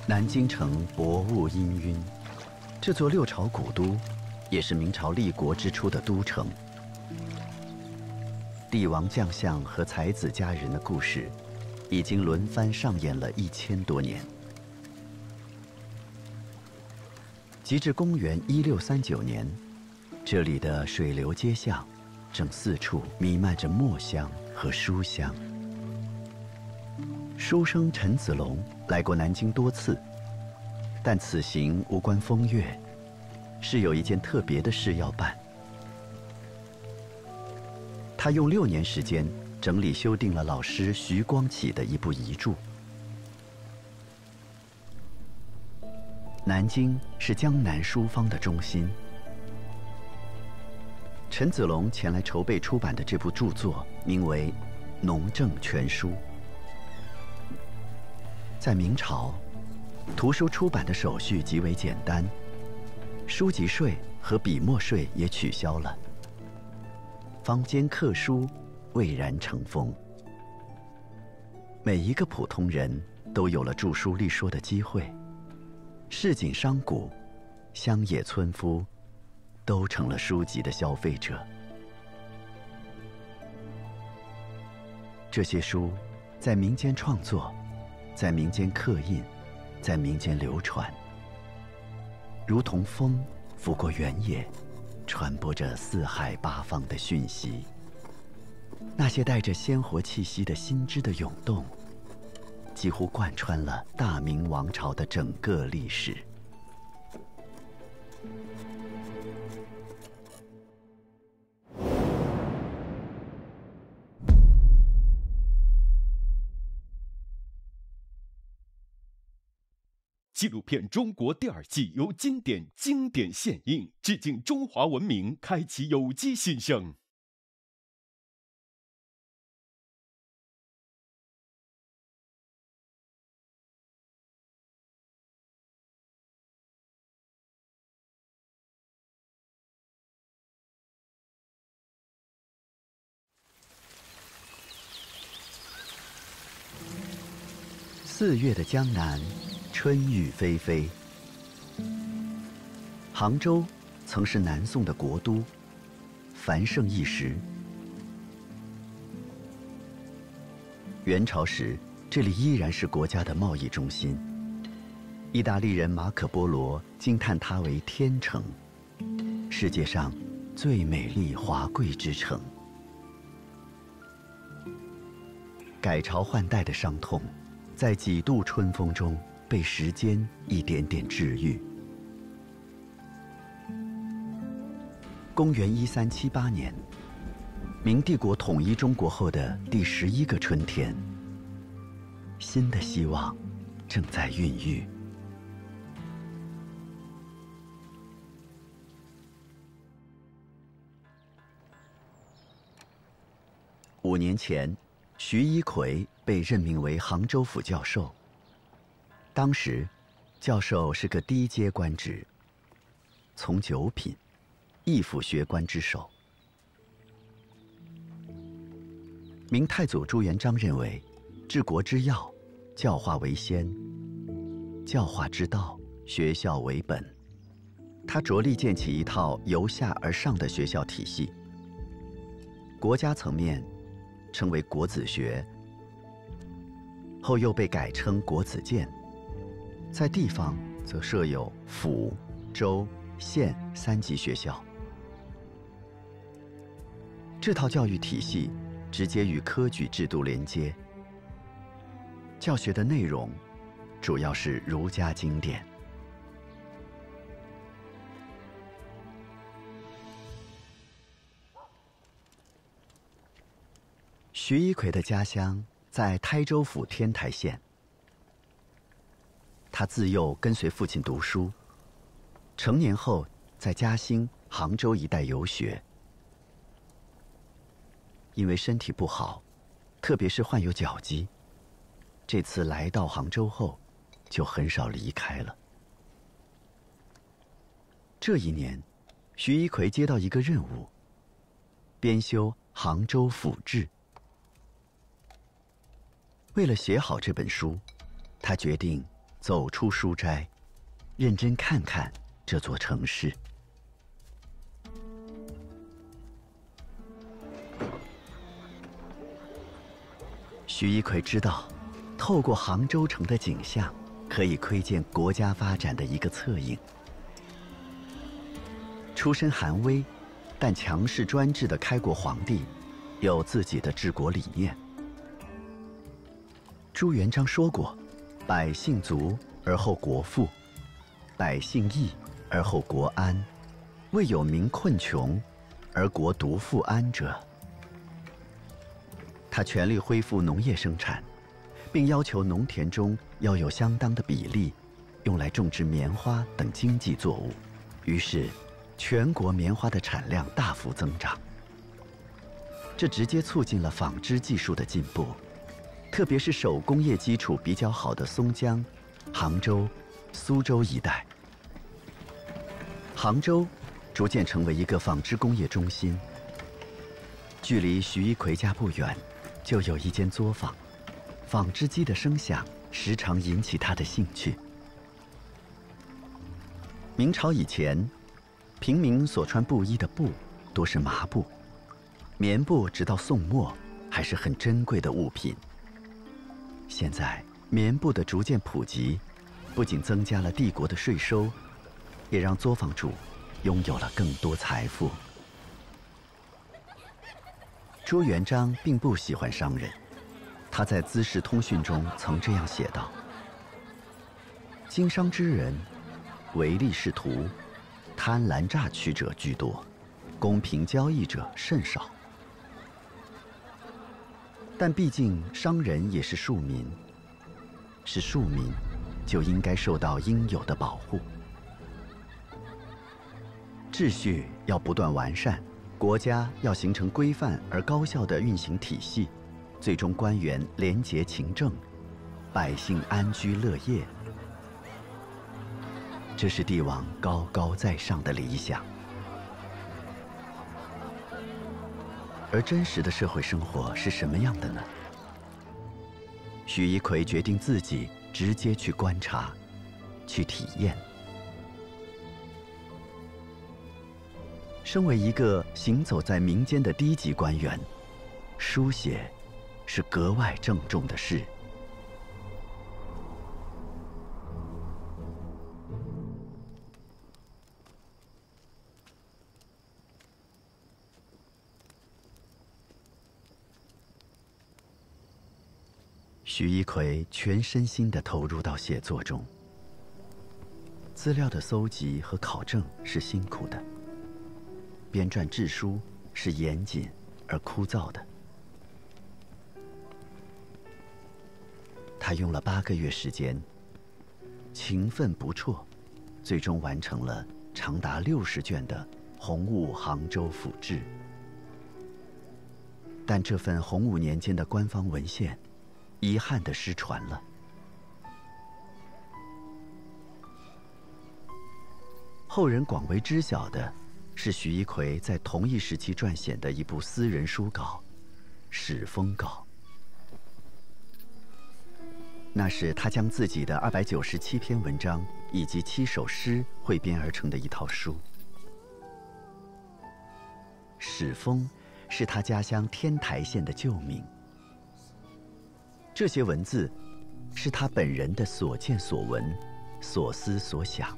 南京城薄雾氤氲，这座六朝古都，也是明朝立国之初的都城。帝王将相和才子佳人的故事，已经轮番上演了1000多年。及至公元1639年，这里的水流街巷，正四处弥漫着墨香和书香。书生陈子龙来过南京多次，但此行无关风月，是有一件特别的事要办。他用6年时间整理修订了老师徐光启的一部遗著。南京是江南书坊的中心，陈子龙前来筹备出版的这部著作名为《农政全书》。在明朝，图书出版的手续极为简单，书籍税和笔墨税也取消了，坊间刻书蔚然成风。每一个普通人都有了著书立说的机会，市井商贾、乡野村夫，都成了书籍的消费者。这些书在民间创作，在民间刻印，在民间流传，如同风拂过原野，传播着四海八方的讯息。那些带着鲜活气息的新知的涌动，几乎贯穿了大明王朝的整个历史。纪录片《中国》第2季由经典献映，致敬中华文明，开启有机新生。4月的江南，春雨霏霏。杭州曾是南宋的国都，繁盛一时。元朝时，这里依然是国家的贸易中心。意大利人马可·波罗惊叹它为天城，世界上最美丽华贵之城。改朝换代的伤痛，在几度春风中被时间一点点治愈。公元1378年，明帝国统一中国后的第11个春天，新的希望正在孕育。5年前，徐一奎被任命为杭州府教授。当时，教授是个低阶官职，从9品，一府学官之首。明太祖朱元璋认为，治国之要，教化为先；教化之道，学校为本。他着力建起一套由下而上的学校体系。国家层面称为国子学，后又被改称国子监。在地方则设有府、州、县3级学校。这套教育体系直接与科举制度连接，教学的内容主要是儒家经典。徐一奎的家乡在台州府天台县。他自幼跟随父亲读书，成年后在嘉兴、杭州一带游学。因为身体不好，特别是患有脚疾，这次来到杭州后，就很少离开了。这一年，徐一奎接到一个任务，编修《杭州府志》。为了写好这本书，他决定走出书斋，认真看看这座城市。徐一奎知道，透过杭州城的景象，可以窥见国家发展的一个侧影。出身寒微，但强势专制的开国皇帝，有自己的治国理念。朱元璋说过：“百姓足而后国富，百姓义而后国安，未有民困穷而国独富安者。”他全力恢复农业生产，并要求农田中要有相当的比例用来种植棉花等经济作物。于是，全国棉花的产量大幅增长。这直接促进了纺织技术的进步，特别是手工业基础比较好的松江、杭州、苏州一带。杭州逐渐成为一个纺织工业中心。距离徐一奎家不远，就有一间作坊，纺织机的声响时常引起他的兴趣。明朝以前，平民所穿布衣的布多是麻布，棉布直到宋末还是很珍贵的物品。现在棉布的逐渐普及，不仅增加了帝国的税收，也让作坊主拥有了更多财富。朱元璋并不喜欢商人，他在《资治通讯》中曾这样写道：“经商之人，唯利是图，贪婪榨取者居多，公平交易者甚少。”但毕竟商人也是庶民，是庶民，就应该受到应有的保护。秩序要不断完善，国家要形成规范而高效的运行体系，最终官员廉洁勤政，百姓安居乐业。这是帝王高高在上的理想。而真实的社会生活是什么样的呢？徐一奎决定自己直接去观察，去体验。身为一个行走在民间的低级官员，书写是格外郑重的事。徐一奎全身心地投入到写作中。资料的搜集和考证是辛苦的，编撰志书是严谨而枯燥的。他用了8个月时间，勤奋不辍，最终完成了长达60卷的《洪武杭州府志》。但这份洪武年间的官方文献，遗憾地失传了。后人广为知晓的是徐一奎在同一时期撰写的一部私人书稿《史风稿》，那是他将自己的297篇文章以及7首诗汇编而成的一套书。史风是他家乡天台县的旧名。这些文字是他本人的所见所闻、所思所想。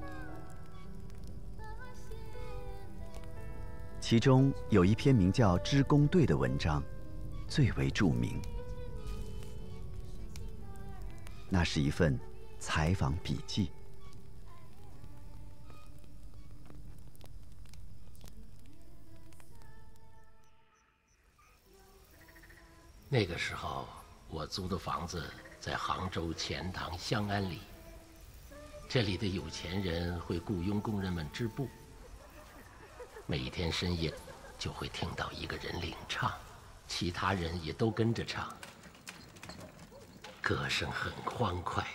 其中有一篇名叫《织工队》的文章，最为著名。那是一份采访笔记。那个时候，我租的房子在杭州钱塘香安里。这里的有钱人会雇佣工人们织布，每天深夜就会听到一个人领唱，其他人也都跟着唱，歌声很欢快。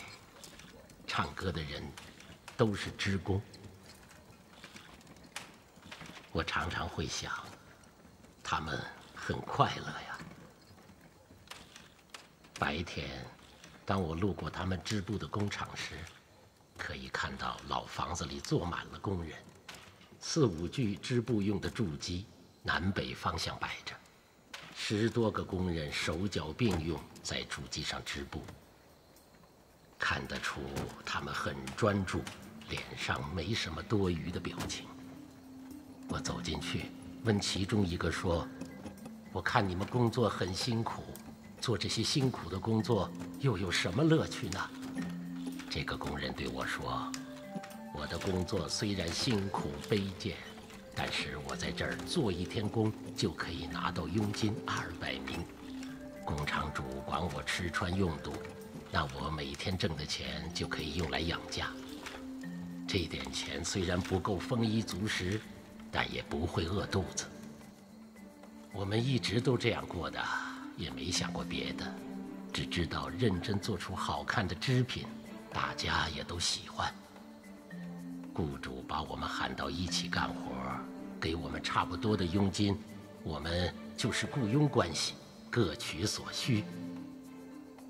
唱歌的人都是织工。我常常会想，他们很快乐呀。白天，当我路过他们织布的工厂时，可以看到老房子里坐满了工人，4、5具织布用的筑基南北方向摆着，10多个工人手脚并用在筑基上织布。看得出他们很专注，脸上没什么多余的表情。我走进去，问其中一个说：“我看你们工作很辛苦，做这些辛苦的工作又有什么乐趣呢？”这个工人对我说：“我的工作虽然辛苦卑贱，但是我在这儿做1天工就可以拿到佣金200�min，工厂主管我吃穿用度，那我每天挣的钱就可以用来养家。这点钱虽然不够丰衣足食，但也不会饿肚子。我们一直都这样过的，也没想过别的，只知道认真做出好看的织品，大家也都喜欢。雇主把我们喊到一起干活，给我们差不多的佣金，我们就是雇佣关系，各取所需。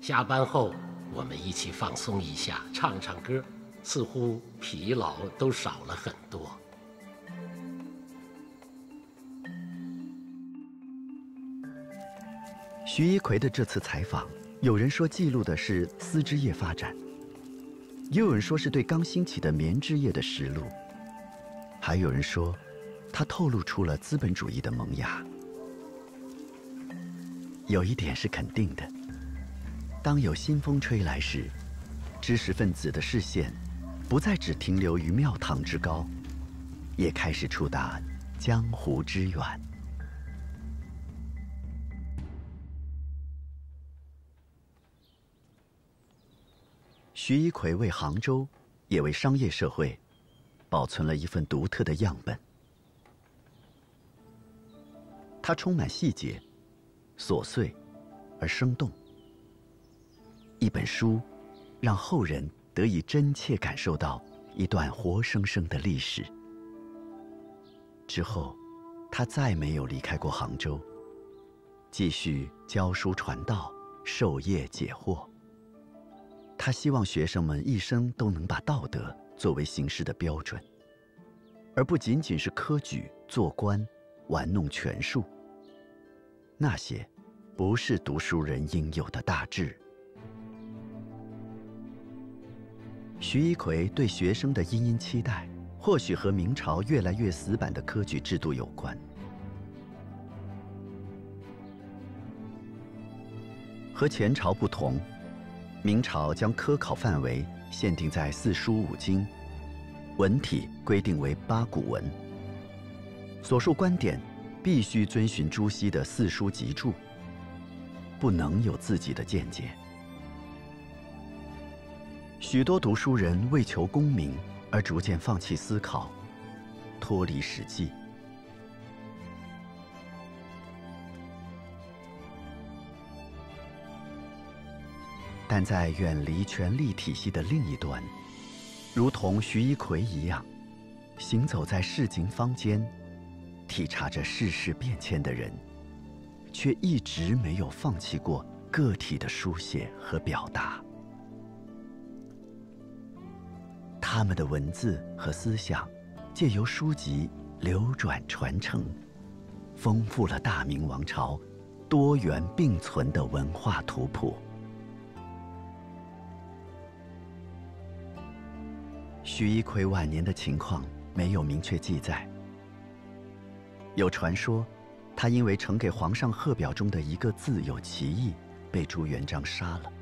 下班后，我们一起放松一下，唱唱歌，似乎疲劳都少了很多。徐一奎的这次采访，有人说记录的是丝织业发展，也有人说是对刚兴起的棉织业的实录，还有人说他透露出了资本主义的萌芽。有一点是肯定的，当有新风吹来时，知识分子的视线不再只停留于庙堂之高，也开始触达江湖之远。徐一奎为杭州，也为商业社会，保存了一份独特的样本。它充满细节，琐碎而生动。一本书，让后人得以真切感受到一段活生生的历史。之后，他再没有离开过杭州，继续教书传道，授业解惑。他希望学生们一生都能把道德作为行事的标准，而不仅仅是科举、做官、玩弄权术。那些不是读书人应有的大志。徐一奎对学生的殷殷期待，或许和明朝越来越死板的科举制度有关。和前朝不同，明朝将科考范围限定在4书5经，文体规定为8股文。所述观点必须遵循朱熹的4书集注，不能有自己的见解。许多读书人为求功名而逐渐放弃思考，脱离实际。但在远离权力体系的另一端，如同徐一奎一样，行走在市井坊间，体察着世事变迁的人，却一直没有放弃过个体的书写和表达。他们的文字和思想，借由书籍流转传承，丰富了大明王朝多元并存的文化图谱。徐一奎晚年的情况没有明确记载，有传说他因为呈给皇上贺表中的一个字有歧义，被朱元璋杀了。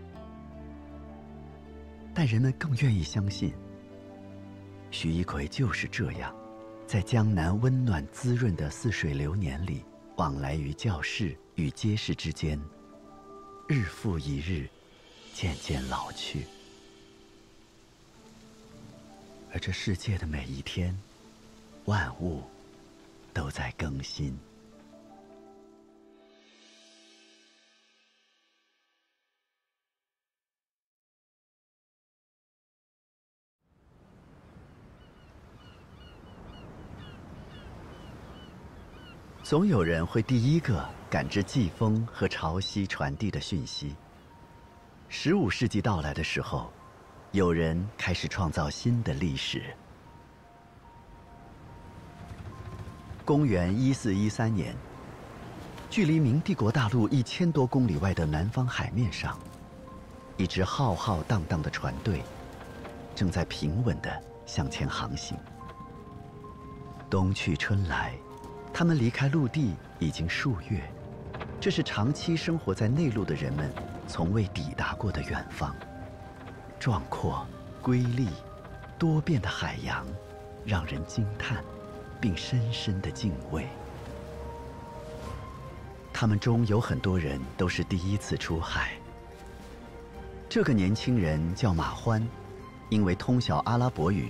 但人们更愿意相信，徐一奎就是这样，在江南温暖滋润的似水流年里，往来于教室与街市之间，日复一日，渐渐老去。而这世界的每一天，万物都在更新。总有人会第一个感知季风和潮汐传递的讯息。15世纪到来的时候，有人开始创造新的历史。公元1413年，距离明帝国大陆1000多公里外的南方海面上，一支浩浩荡荡的船队正在平稳地向前航行。冬去春来，他们离开陆地已经数月，这是长期生活在内陆的人们从未抵达过的远方。壮阔、瑰丽、多变的海洋，让人惊叹，并深深的敬畏。他们中有很多人都是第一次出海。这个年轻人叫马欢，因为通晓阿拉伯语，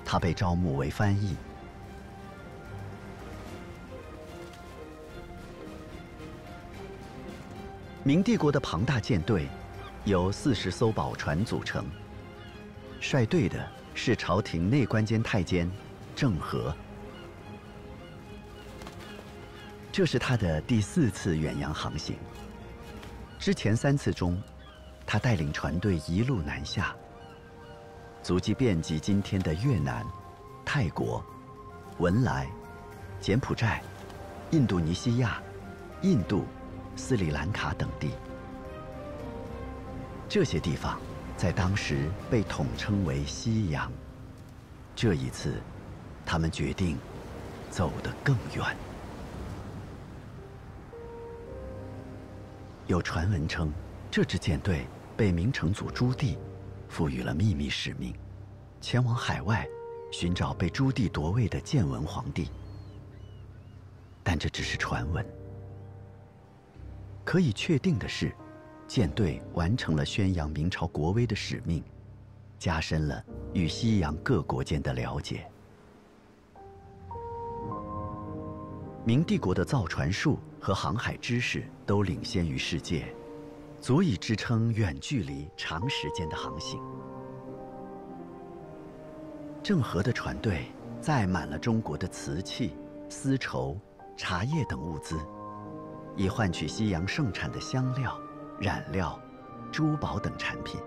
他被招募为翻译。明帝国的庞大舰队由40艘宝船组成，率队的是朝廷内官监太监郑和。这是他的第4次远洋航行。之前3次中，他带领船队一路南下，足迹遍及今天的越南、泰国、文莱、柬埔寨、印度尼西亚、印度、斯里兰卡等地。这些地方在当时被统称为西洋。这一次，他们决定走得更远。有传闻称，这支舰队被明成祖朱棣赋予了秘密使命，前往海外寻找被朱棣夺位的建文皇帝。但这只是传闻。可以确定的是，舰队完成了宣扬明朝国威的使命，加深了与西洋各国间的了解。明帝国的造船术和航海知识都领先于世界，足以支撑远距离、长时间的航行。郑和的船队载满了中国的瓷器、丝绸、茶叶等物资，以换取西洋盛产的香料、染料、珠宝等产品。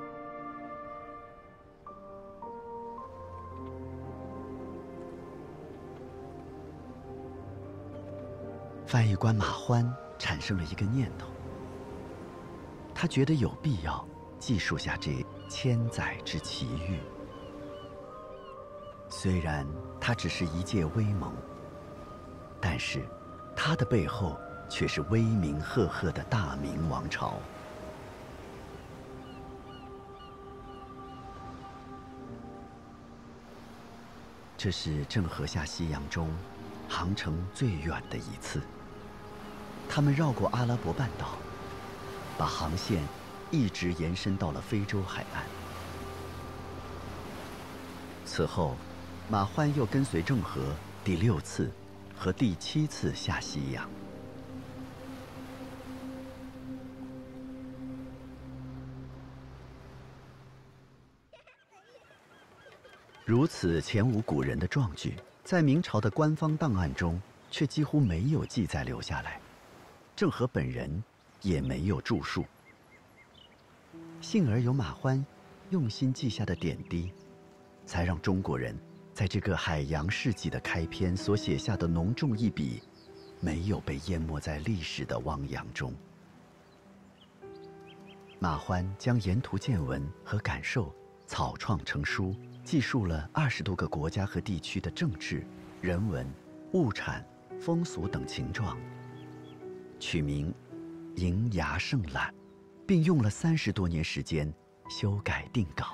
翻译官马欢产生了一个念头，他觉得有必要记述下这千载之奇遇。虽然它只是一介微盟，但是它的背后却是威名赫赫的大明王朝。这是郑和下西洋中航程最远的一次。他们绕过阿拉伯半岛，把航线一直延伸到了非洲海岸。此后，马欢又跟随郑和第6次和第7次下西洋。如此前无古人的壮举，在明朝的官方档案中却几乎没有记载留下来。郑和本人也没有著述，幸而有马欢用心记下的点滴，才让中国人在这个海洋世纪的开篇所写下的浓重一笔，没有被淹没在历史的汪洋中。马欢将沿途见闻和感受草创成书，记述了20多个国家和地区的政治、人文、物产、风俗等情状，取名《瀛涯盛览》，并用了30多年时间修改定稿。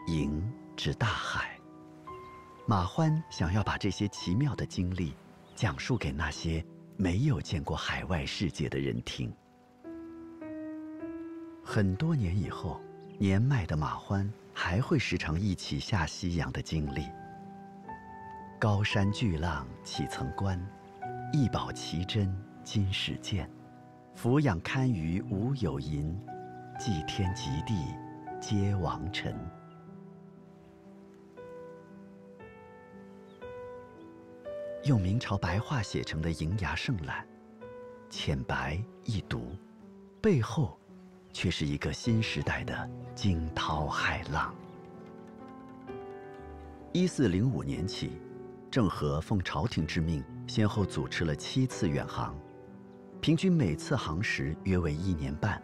瀛指大海，马欢想要把这些奇妙的经历讲述给那些没有见过海外世界的人听。很多年以后，年迈的马欢还会时常忆起下西洋的经历。高山巨浪岂曾关，一宝奇珍今始见。俯仰堪舆无有垠，祭天及地皆王臣。用明朝白话写成的《瀛涯盛览》，浅白易读，背后却是一个新时代的惊涛骇浪。1405年起，郑和奉朝廷之命，先后组织了7次远航，平均每次航时约为1年半。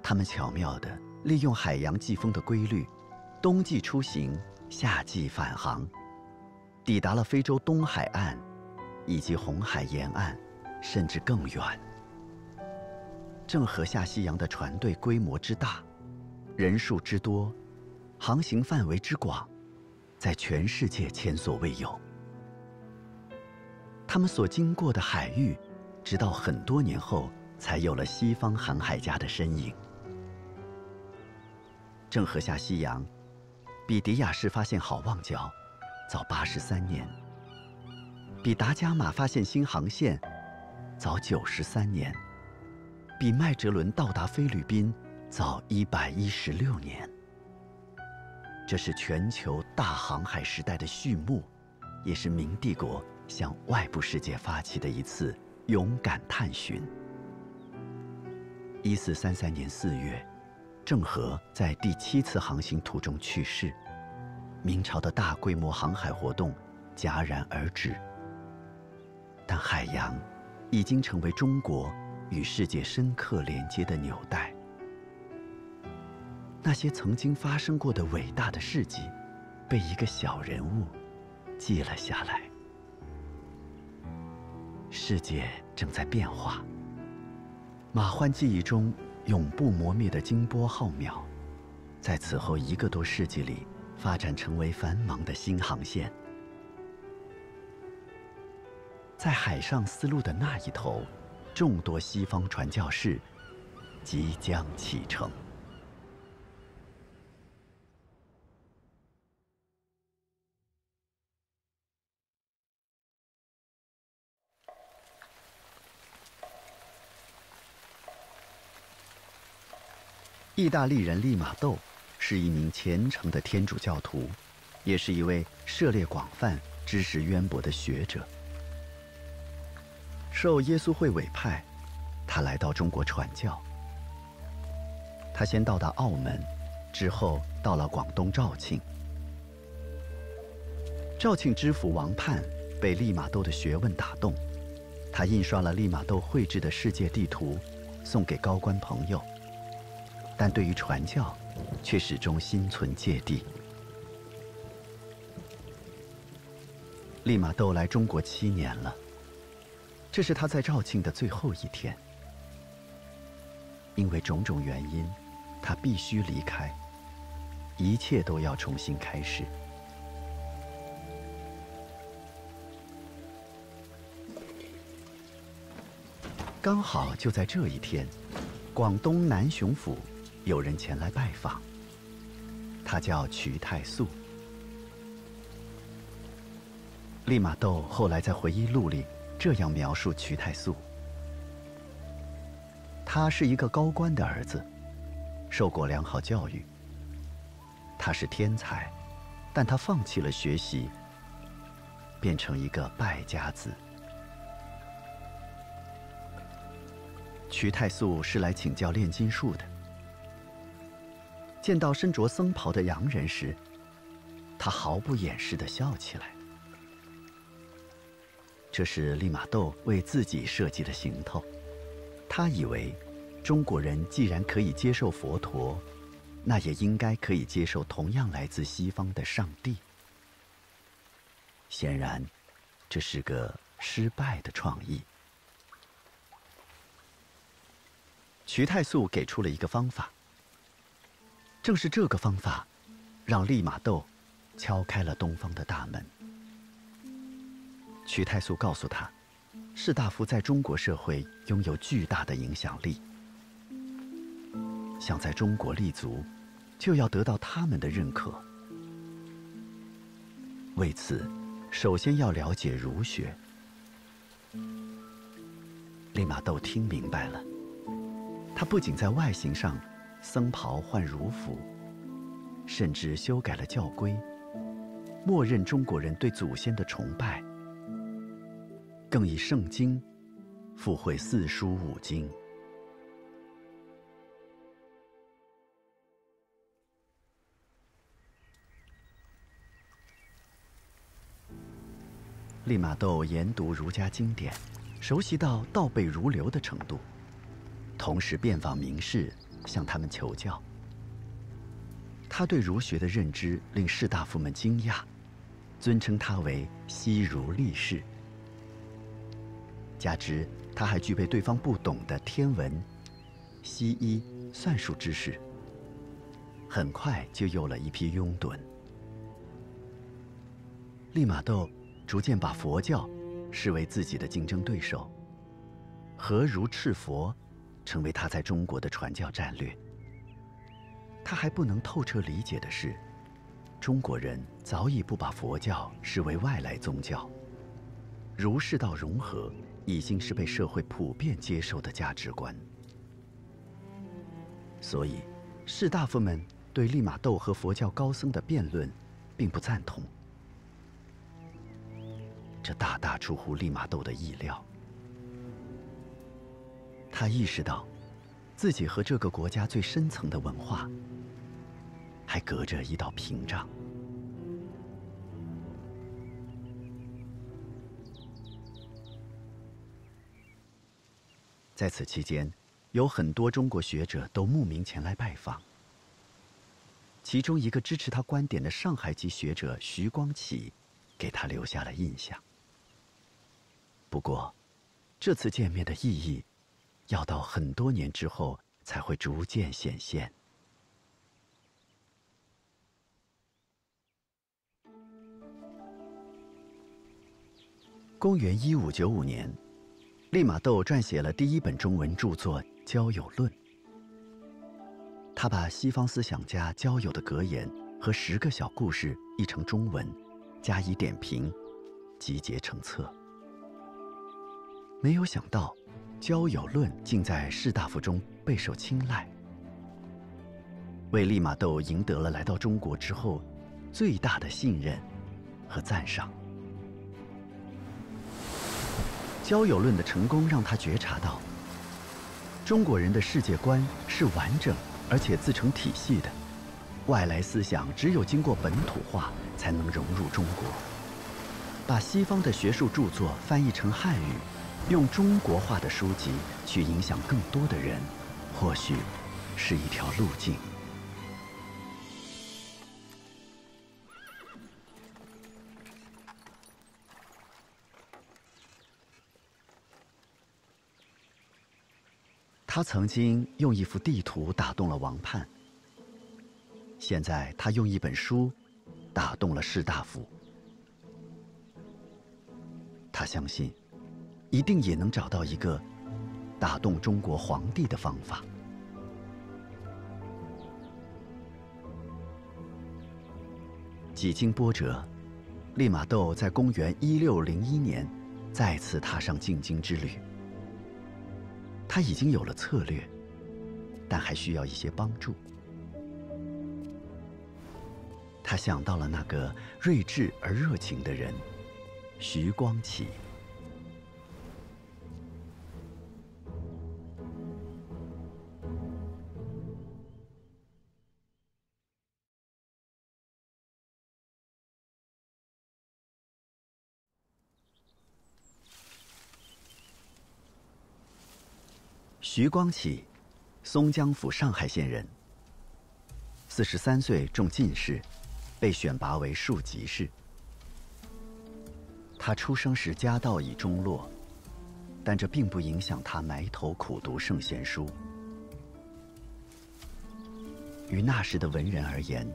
他们巧妙地利用海洋季风的规律，冬季出行，夏季返航，抵达了非洲东海岸，以及红海沿岸，甚至更远。郑和下西洋的船队规模之大，人数之多，航行范围之广，在全世界前所未有。他们所经过的海域，直到很多年后才有了西方航海家的身影。郑和下西洋，比迪亚士发现好望角早83年，比达伽马发现新航线早93年，比麦哲伦到达菲律宾早116年。这是全球大航海时代的序幕，也是明帝国向外部世界发起的一次勇敢探寻。1433年4月，郑和在第7次航行途中去世，明朝的大规模航海活动戛然而止。但海洋已经成为中国与世界深刻连接的纽带。那些曾经发生过的伟大的事迹，被一个小人物记了下来。世界正在变化，马焕记忆中永不磨灭的金波浩渺，在此后1个多世纪里发展成为繁忙的新航线。在海上丝路的那一头，众多西方传教士即将启程。意大利人利玛窦是一名虔诚的天主教徒，也是一位涉猎广泛、知识渊博的学者。受耶稣会委派，他来到中国传教。他先到达澳门，之后到了广东肇庆。肇庆知府王泮被利玛窦的学问打动，他印刷了利玛窦绘制的世界地图，送给高官朋友。但对于传教，却始终心存芥蒂。利玛窦来中国7年了，这是他在肇庆的最后一天。因为种种原因，他必须离开，一切都要重新开始。刚好就在这一天，广东南雄府有人前来拜访，他叫瞿太素。利玛窦后来在回忆录里这样描述瞿太素：他是一个高官的儿子，受过良好教育。他是天才，但他放弃了学习，变成一个败家子。瞿太素是来请教炼金术的。见到身着僧袍的洋人时，他毫不掩饰地笑起来。这是利玛窦为自己设计的行头。他以为，中国人既然可以接受佛陀，那也应该可以接受同样来自西方的上帝。显然，这是个失败的创意。瞿太素给出了一个方法，正是这个方法，让利玛窦敲开了东方的大门。瞿太素告诉他，士大夫在中国社会拥有巨大的影响力，想在中国立足，就要得到他们的认可。为此，首先要了解儒学。利玛窦听明白了，他不仅在外形上僧袍换儒服，甚至修改了教规，默认中国人对祖先的崇拜，更以圣经附会4书5经。利玛窦研读儒家经典，熟悉到倒背如流的程度，同时遍访名士，向他们求教。他对儒学的认知令士大夫们惊讶，尊称他为西儒力士。加之他还具备对方不懂的天文、西医、算术知识，很快就有了一批拥趸。利玛窦逐渐把佛教视为自己的竞争对手，和儒赤佛成为他在中国的传教战略。他还不能透彻理解的是，中国人早已不把佛教视为外来宗教，儒释道融合已经是被社会普遍接受的价值观。所以，士大夫们对利玛窦和佛教高僧的辩论并不赞同。这大大出乎利玛窦的意料。他意识到，自己和这个国家最深层的文化还隔着一道屏障。在此期间，有很多中国学者都慕名前来拜访。其中一个支持他观点的上海籍学者徐光启，给他留下了印象。不过，这次见面的意义，要到很多年之后才会逐渐显现。公元1595年，利玛窦撰写了第一本中文著作《交友论》。他把西方思想家交友的格言和10个小故事译成中文，加以点评，集结成册。没有想到，《交友论》竟在士大夫中备受青睐，为利玛窦赢得了来到中国之后最大的信任和赞赏。《交友论》的成功让他觉察到，中国人的世界观是完整而且自成体系的，外来思想只有经过本土化才能融入中国。把西方的学术著作翻译成汉语，用中国化的书籍去影响更多的人，或许是一条路径。他曾经用一幅地图打动了王滂，现在他用一本书打动了士大夫。他相信，一定也能找到一个打动中国皇帝的方法。几经波折，利玛窦在公元1601年再次踏上进京之旅。他已经有了策略，但还需要一些帮助。他想到了那个睿智而热情的人，徐光启。徐光启，松江府上海县人。43岁中进士，被选拔为庶吉士。他出生时家道已中落，但这并不影响他埋头苦读圣贤书。于那时的文人而言，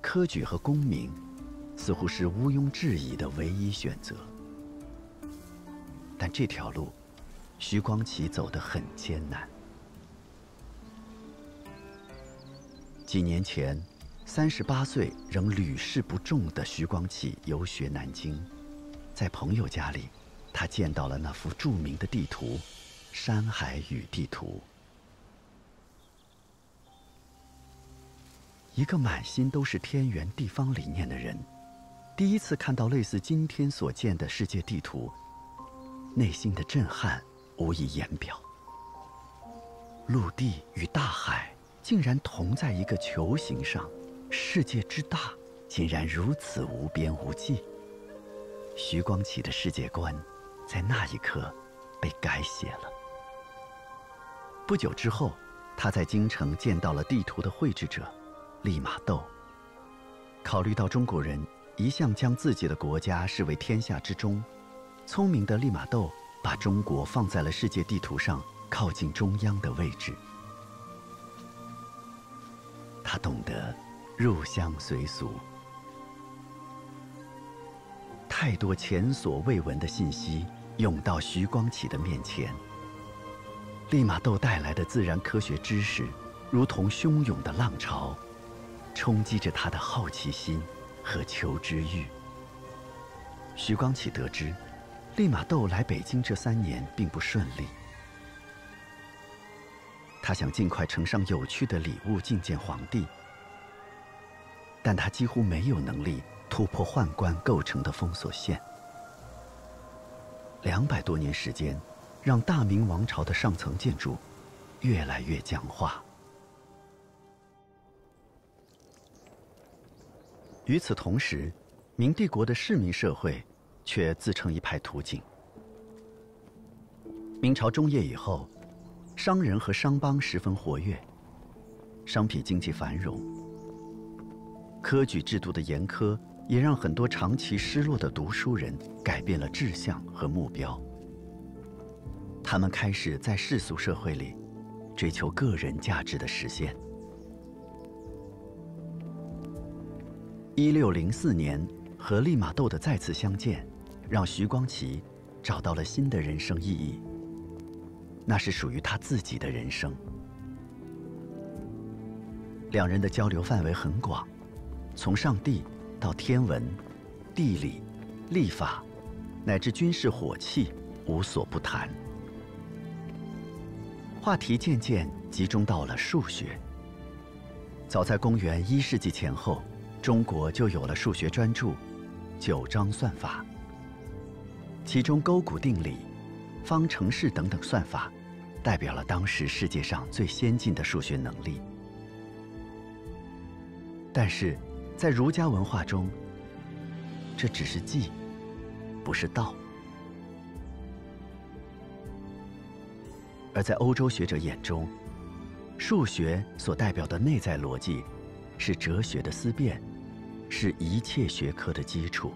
科举和功名似乎是毋庸置疑的唯一选择。但这条路，徐光启走得很艰难。几年前，38岁仍屡试不中的徐光启游学南京，在朋友家里，他见到了那幅著名的地图《山海与地图》。一个满心都是天圆地方理念的人，第一次看到类似今天所见的世界地图，内心的震撼无以言表。陆地与大海竟然同在一个球形上，世界之大竟然如此无边无际。徐光启的世界观在那一刻被改写了。不久之后，他在京城见到了地图的绘制者利玛窦。考虑到中国人一向将自己的国家视为天下之中，聪明的利玛窦把中国放在了世界地图上靠近中央的位置。他懂得入乡随俗，太多前所未闻的信息涌到徐光启的面前。利玛窦带来的自然科学知识，如同汹涌的浪潮，冲击着他的好奇心和求知欲。徐光启得知，利玛窦来北京这3年并不顺利。他想尽快呈上有趣的礼物觐见皇帝，但他几乎没有能力突破宦官构成的封锁线。200多年时间，让大明王朝的上层建筑越来越僵化。与此同时，明帝国的市民社会却自成一派图景。明朝中叶以后，商人和商帮十分活跃，商品经济繁荣。科举制度的严苛也让很多长期失落的读书人改变了志向和目标。他们开始在世俗社会里追求个人价值的实现。1604年和利玛窦的再次相见，让徐光启找到了新的人生意义。那是属于他自己的人生。2人的交流范围很广，从上帝到天文、地理、历法，乃至军事火器，无所不谈。话题渐渐集中到了数学。早在公元1世纪前后，中国就有了数学专著《九章算法》，其中勾股定理、方程式等等算法，代表了当时世界上最先进的数学能力。但是，在儒家文化中，这只是技，不是道。而在欧洲学者眼中，数学所代表的内在逻辑，是哲学的思辨，是一切学科的基础。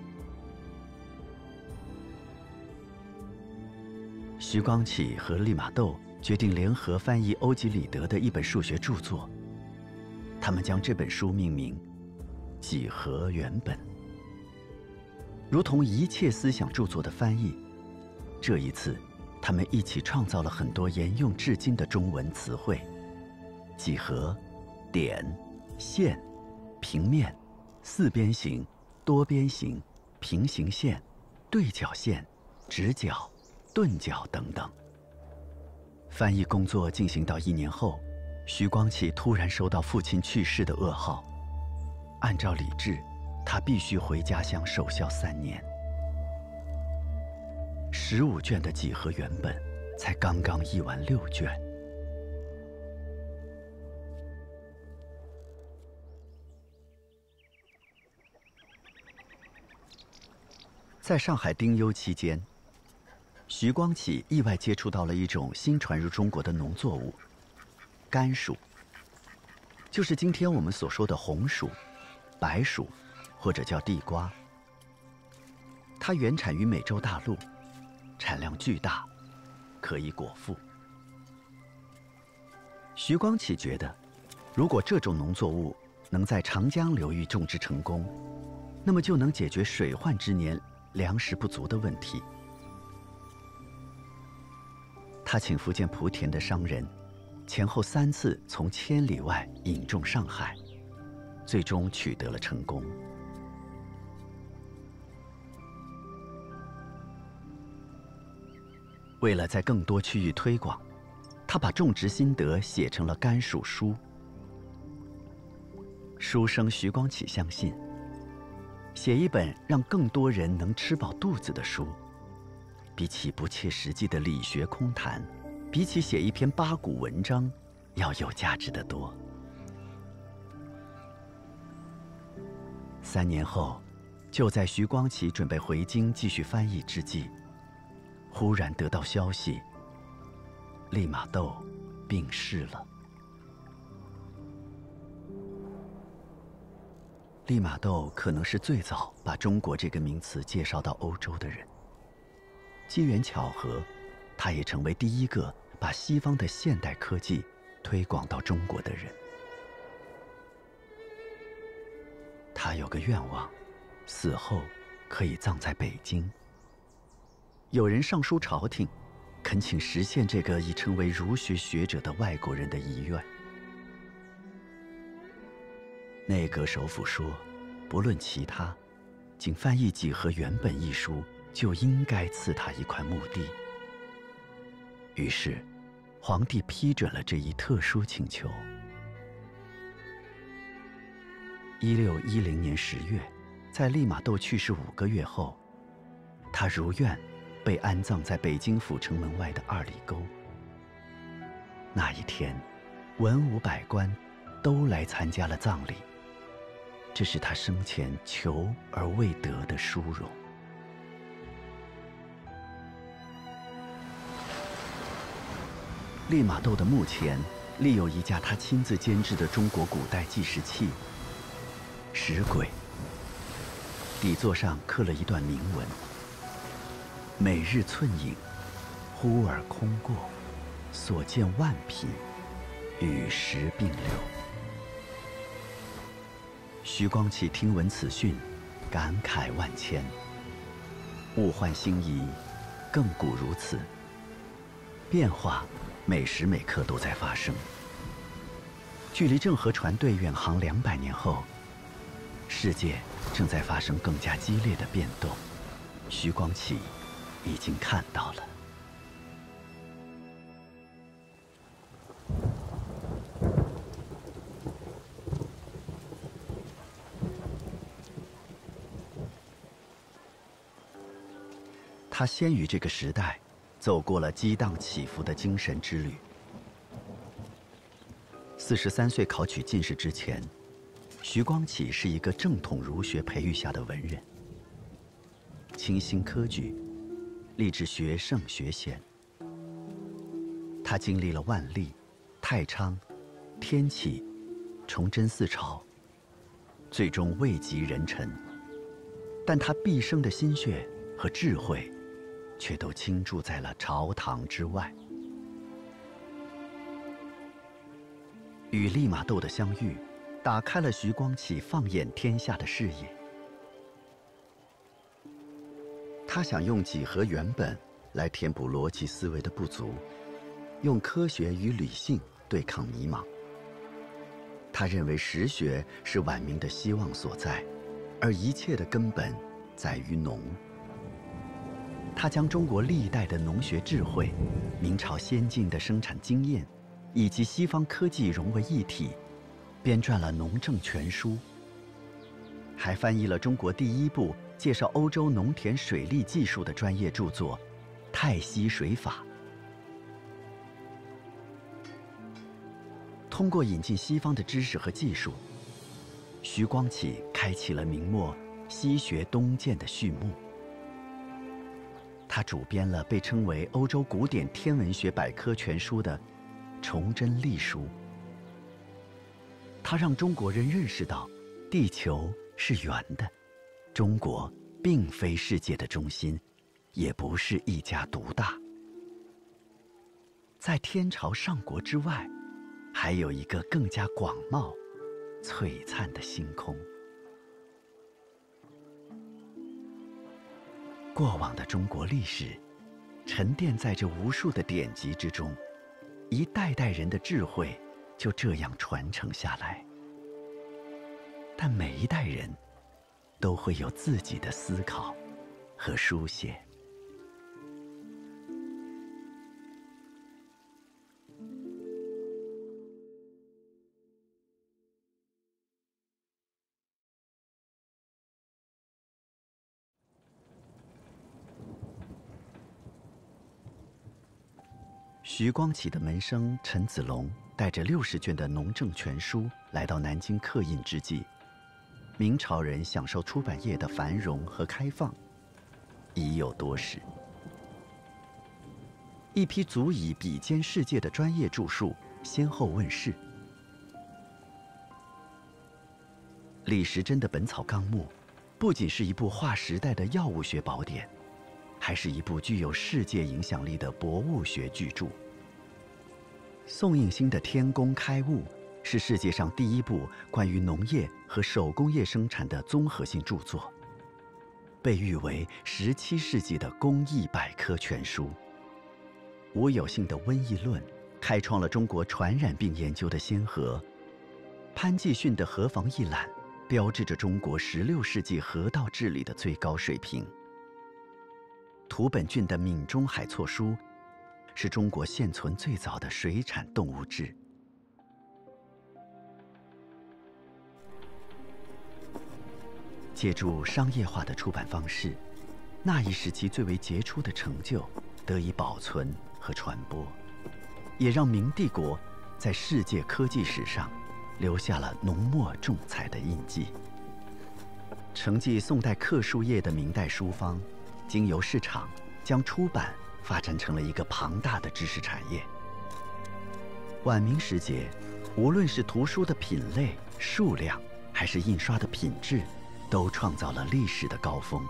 徐光启和利玛窦决定联合翻译欧几里得的一本数学著作，他们将这本书命名《几何原本》。如同一切思想著作的翻译，这一次，他们一起创造了很多沿用至今的中文词汇：几何、点、线、平面、四边形、多边形、平行线、对角线、直角、钝角等等。翻译工作进行到1年后，徐光启突然收到父亲去世的噩耗。按照礼制，他必须回家乡守孝3年。15卷的几何原本才刚刚译完6卷。在上海丁忧期间，徐光启意外接触到了一种新传入中国的农作物——甘薯，就是今天我们所说的红薯、白薯，或者叫地瓜。它原产于美洲大陆，产量巨大，可以果腹。徐光启觉得，如果这种农作物能在长江流域种植成功，那么就能解决水患之年粮食不足的问题。他请福建莆田的商人前后3次从千里外引种上海，最终取得了成功。为了在更多区域推广，他把种植心得写成了《甘薯书》。书生徐光启相信，写一本让更多人能吃饱肚子的书，比起不切实际的理学空谈，比起写一篇八股文章，要有价值得多。3年后，就在徐光启准备回京继续翻译之际，忽然得到消息，利玛窦病逝了。利玛窦可能是最早把中国这个名词介绍到欧洲的人。机缘巧合，他也成为第一个把西方的现代科技推广到中国的人。他有个愿望，死后可以葬在北京。有人上书朝廷，恳请实现这个已成为儒学学者的外国人的遗愿。内阁首辅说，不论其他，仅翻译《几何原本》一书，就应该赐他一块墓地。于是，皇帝批准了这一特殊请求。1610年10月，在利玛窦去世5个月后，他如愿被安葬在北京府城门外的2里沟。那一天，文武百官都来参加了葬礼，这是他生前求而未得的殊荣。利玛窦的墓前立有一架他亲自监制的中国古代计时器——石簋，底座上刻了一段铭文：“每日寸影，忽而空过，所见万品，与时并流。”徐光启听闻此讯，感慨万千。物换星移，亘古如此，变化每时每刻都在发生。距离郑和船队远航200年后，世界正在发生更加激烈的变动。徐光启已经看到了。他先于这个时代走过了激荡起伏的精神之旅。43岁考取进士之前，徐光启是一个正统儒学培育下的文人，清新科举，立志学圣学贤。他经历了万历、太昌、天启、崇祯4朝，最终位极人臣，但他毕生的心血和智慧却都倾注在了朝堂之外。与利玛窦的相遇，打开了徐光启放眼天下的视野。他想用几何原本来填补逻辑思维的不足，用科学与理性对抗迷茫。他认为实学是晚明的希望所在，而一切的根本在于农。他将中国历代的农学智慧、明朝先进的生产经验，以及西方科技融为一体，编撰了《农政全书》，还翻译了中国第一部介绍欧洲农田水利技术的专业著作《泰溪水法》。通过引进西方的知识和技术，徐光启开启了明末西学东渐的序幕。他主编了被称为欧洲古典天文学百科全书的《崇祯历书》。他让中国人认识到，地球是圆的，中国并非世界的中心，也不是一家独大。在天朝上国之外，还有一个更加广袤、璀璨的星空。过往的中国历史，沉淀在这无数的典籍之中，一代代人的智慧就这样传承下来。但每一代人都会有自己的思考和书写。徐光启的门生陈子龙带着60卷的《农政全书》来到南京刻印之际，明朝人享受出版业的繁荣和开放已有多时。一批足以比肩世界的专业著述先后问世。李时珍的《本草纲目》不仅是一部划时代的药物学宝典，还是一部具有世界影响力的博物学巨著。宋应星的《天工开物》是世界上第一部关于农业和手工业生产的综合性著作，被誉为17世纪的工艺百科全书。吴有幸的《瘟疫论》开创了中国传染病研究的先河，潘继训的《河防一览》标志着中国16世纪河道治理的最高水平。涂本俊的《闽中海错书》是中国现存最早的水产动物志。借助商业化的出版方式，那一时期最为杰出的成就得以保存和传播，也让明帝国在世界科技史上留下了浓墨重彩的印记。承继宋代刻书业的明代书坊，经由市场将出版发展成了一个庞大的知识产业。晚明时节，无论是图书的品类、数量，还是印刷的品质，都创造了历史的高峰。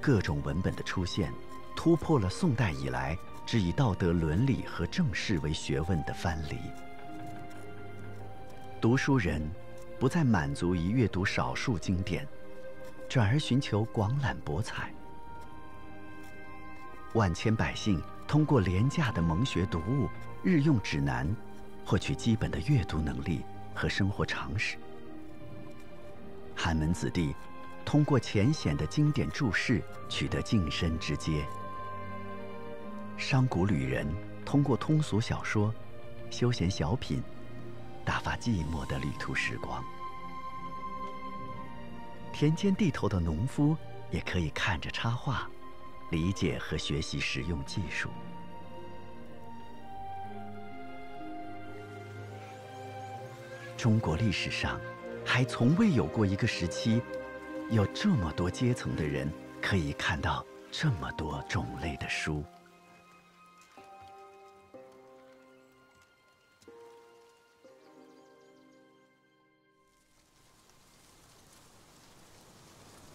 各种文本的出现，突破了宋代以来只以道德伦理和正事为学问的藩篱。读书人不再满足于阅读少数经典，转而寻求广览博采。万千百姓通过廉价的蒙学读物、日用指南，获取基本的阅读能力和生活常识。寒门子弟通过浅显的经典注释取得晋升之阶。商贾旅人通过通俗小说、休闲小品，打发寂寞的旅途时光。田间地头的农夫也可以看着插画，理解和学习实用技术。中国历史上还从未有过一个时期，有这么多阶层的人可以看到这么多种类的书。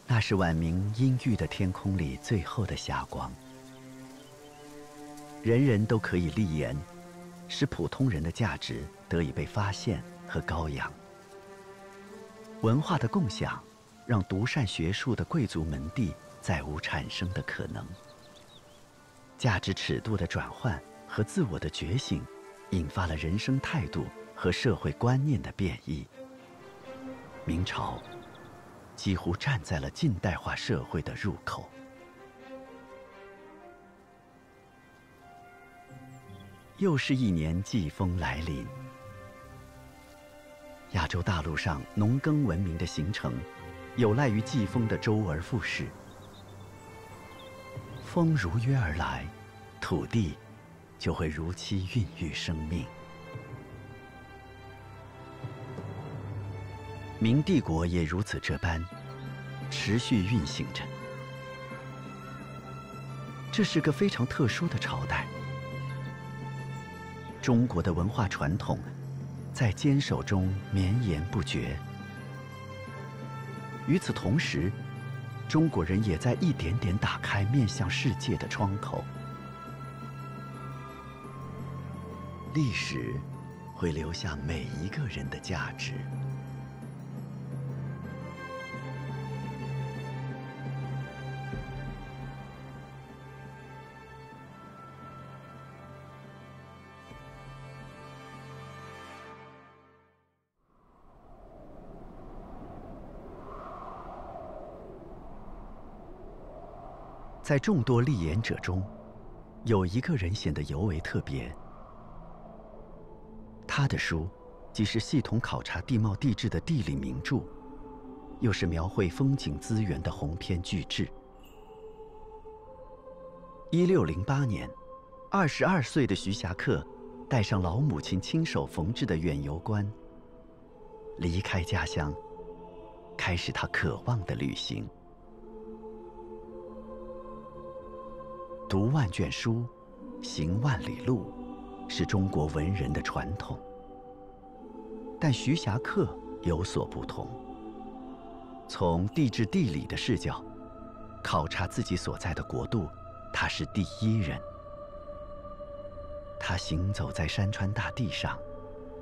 那是晚明阴郁的天空里最后的霞光，人人都可以立言，使普通人的价值得以被发现和高扬。文化的共享，让独善学术的贵族门第再无产生的可能。价值尺度的转换和自我的觉醒，引发了人生态度和社会观念的变异。明朝几乎站在了近代化社会的入口。又是一年季风来临。亚洲大陆上农耕文明的形成，有赖于季风的周而复始。风如约而来，土地就会如期孕育生命。明帝国也如此这般，持续运行着。这是个非常特殊的朝代。中国的文化传统在坚守中绵延不绝。与此同时，中国人也在一点点打开面向世界的窗口。历史会留下每一个人的价值。在众多立言者中，有一个人显得尤为特别。他的书既是系统考察地貌地质的地理名著，又是描绘风景资源的鸿篇巨制。1608年，22岁的徐霞客带上老母亲亲手缝制的远游棺，离开家乡，开始他渴望的旅行。读万卷书，行万里路，是中国文人的传统。但徐霞客有所不同，从地质地理的视角考察自己所在的国度，他是第一人。他行走在山川大地上，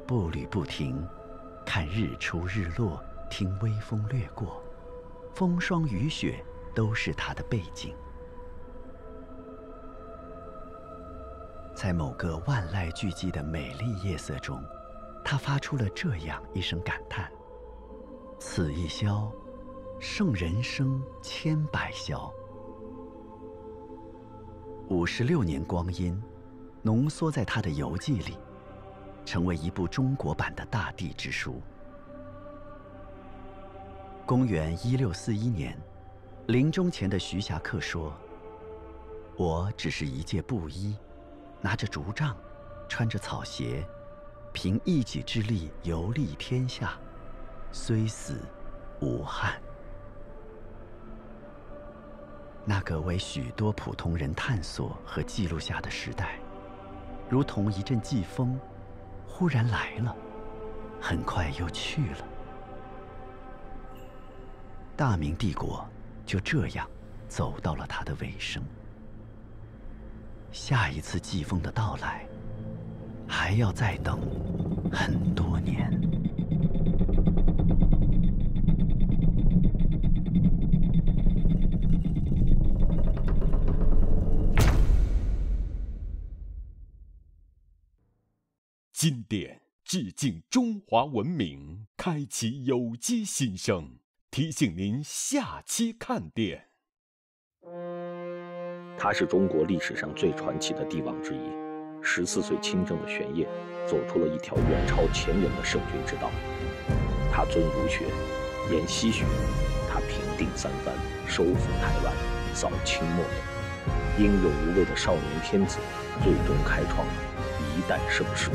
步履不停，看日出日落，听微风掠过，风霜雨雪都是他的背景。在某个万籁俱寂的美丽夜色中，他发出了这样一声感叹：此一宵，胜人生千百宵。56年光阴，浓缩在他的游记里，成为一部中国版的大地之书。公元1641年，临终前的徐霞客说：“我只是一介布衣，拿着竹杖，穿着草鞋，凭一己之力游历天下，虽死无憾。”那个为许多普通人探索和记录下的时代，如同一阵季风，忽然来了，很快又去了。大明帝国就这样走到了它的尾声。下一次季风的到来，还要再等很多年。经典致敬中华文明，开启有机新生，提醒您下期看点。他是中国历史上最传奇的帝王之一，14岁亲政的玄烨，走出了一条远超前人的圣君之道。他尊儒学，严西学，他平定三藩，收复台湾，扫清末野，英勇无畏的少年天子，最终开创了一代盛世。